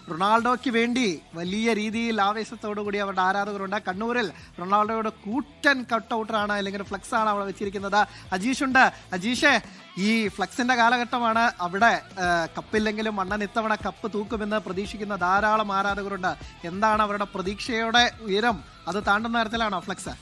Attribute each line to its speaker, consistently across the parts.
Speaker 1: റൊണാൾഡോയ്ക്ക് വേണ്ടി വലിയ രീതിയിൽ ആവേശത്തോടു കൂടി അവരുടെ ആരാധകരുണ്ട്. കണ്ണൂരിൽ റൊണാൾഡോയുടെ കൂറ്റൻ കട്ടൗട്ടറാണ് അല്ലെങ്കിൽ ഫ്ലെക്സ് ആണ് അവിടെ വെച്ചിരിക്കുന്നത്. അജീഷുണ്ട്. അജീഷേ, ഈ ഫ്ലെക്സിന്റെ കാലഘട്ടമാണ്. അവിടെ കപ്പില്ലെങ്കിലും അണ്ണൻ ഇത്തവണ കപ്പ് തൂക്കുമെന്ന് പ്രതീക്ഷിക്കുന്ന ധാരാളം ആരാധകരുണ്ട്. എന്താണ് അവരുടെ പ്രതീക്ഷയുടെ ഉയരം? അത് താണ്ടുന്ന തരത്തിലാണോ ഫ്ലെക്സ്?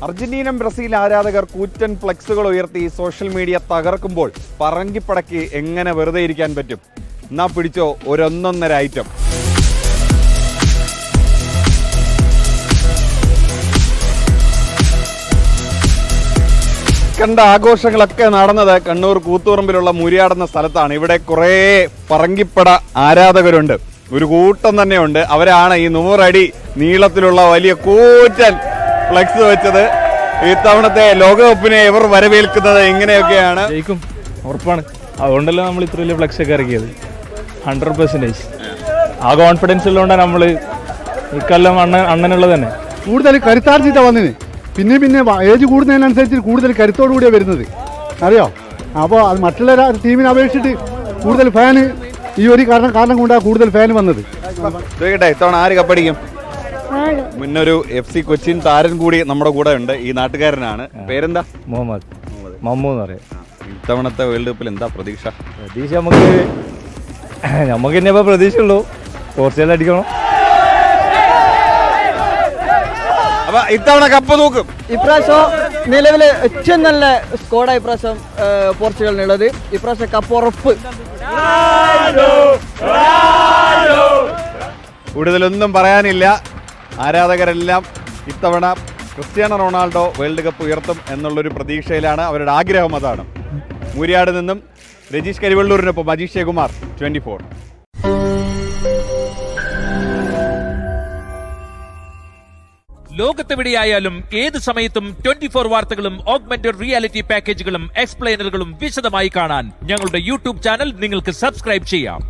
Speaker 2: അർജന്റീനൻ ബ്രസീൽ ആരാധകർ കൂറ്റൻ ഫ്ലെക്സുകൾ ഉയർത്തി സോഷ്യൽ മീഡിയ തകർക്കുമ്പോൾ പറങ്കിപ്പടയ്ക്ക് എങ്ങനെ വെറുതെ ഇരിക്കാൻ പറ്റും? എന്നാ പിടിച്ചോ ഒരൊന്നൊന്നര ഐറ്റം. കണ്ട ആഘോഷങ്ങളൊക്കെ നടന്നത് കണ്ണൂർ കൂത്തുപറമ്പിലുള്ള മുരിയാടുന്ന സ്ഥലത്താണ്. ഇവിടെ കുറേ പറങ്കിപ്പട ആരാധകരുണ്ട്, ഒരു കൂട്ടം തന്നെയുണ്ട്. അവരാണ് ഈ 100 അടി നീളത്തിലുള്ള വലിയ കൂറ്റൻ ഫ്ലെക്സ് വെച്ചത്. ഇത്തവണത്തെ ലോകകപ്പിനെ ഇവർ വരവേൽക്കുന്നത് എങ്ങനെയൊക്കെയാണ്?
Speaker 3: ജയിക്കും, ഉറപ്പാണ്. അതുകൊണ്ടല്ലേ നമ്മൾ ഇത്ര വലിയ ഫ്ലെക്സ് ഒക്കെ ഇറക്കിയത്. 100%. ആ കോൺഫിഡൻസ് ഉള്ളതുകൊണ്ടാണ് നമ്മൾ ഇക്കൊല്ലം അണ്ണനുള്ളത് തന്നെ.
Speaker 4: കൂടുതൽ കരുത്താർജിച്ച വന്നിന്. പിന്നെ ഏജ് കൂടുന്നതിനനുസരിച്ച് കൂടുതൽ കരുത്തോടു കൂടിയാണ് വരുന്നത്, അറിയോ? അപ്പോൾ അത് മറ്റുള്ള ടീമിനെ അപേക്ഷിച്ചിട്ട് കൂടുതൽ ഫാന് ഈ ഒരു കാരണം കൊണ്ടാണ് കൂടുതൽ ഫാൻ വന്നത്.
Speaker 2: ഇത്തവണ ആര് കപ്പടിക്കും? മുന്നൊരു FC കൊച്ചിൻ താരൻ കൂടി നമ്മുടെ കൂടെ ഉണ്ട്. ഈ നാട്ടുകാരനാണ്. പേരെന്താ?
Speaker 3: മുഹമ്മദ്. മമ്മു എന്ന് പറയാം.
Speaker 2: ഇത്തവണത്തെ വേൾഡ് കപ്പിൽ എന്താ പ്രതീക്ഷ?
Speaker 3: നമുക്ക് തന്നെ ഇപ്പൊ പ്രതീക്ഷയുള്ളൂ, പോർച്ചുഗൽ അടിക്കണം.
Speaker 2: അപ്പൊ ഇത്തവണ കപ്പ് തൂക്കും.
Speaker 5: ഇപ്രാവശ്യം നിലവിൽ ഏറ്റവും നല്ല സ്കോഡാണ് ഇപ്രാവശ്യം പോർച്ചുഗലിനുള്ളത്. ഇപ്രാവശ്യം കപ്പ് ഉറപ്പ്.
Speaker 2: കൂടുതലൊന്നും പറയാനില്ല. ആരാധകരെല്ലാം ഇത്തവണ ക്രിസ്ത്യാനോ റൊണാൾഡോ വേൾഡ് കപ്പ് ഉയർത്തും എന്നുള്ളൊരു പ്രതീക്ഷയിലാണ്. അവരുടെ ആഗ്രഹം അതാണ്. മൂര്യാട് നിന്നും രജീഷ് കരിവള്ളൂരിനൊപ്പം അജീഷ് ശേകുമാർ, 24.
Speaker 6: ലോകത്തെവിടെയായാലും ഏത് സമയത്തും 24 വാർത്തകളും ഓഗ്മെന്റഡ് റിയാലിറ്റി പാക്കേജുകളും എക്സ്പ്ലെയിനറുകളും വിശദമായി കാണാൻ ഞങ്ങളുടെ യൂട്യൂബ് ചാനൽ നിങ്ങൾക്ക് സബ്സ്ക്രൈബ് ചെയ്യാം.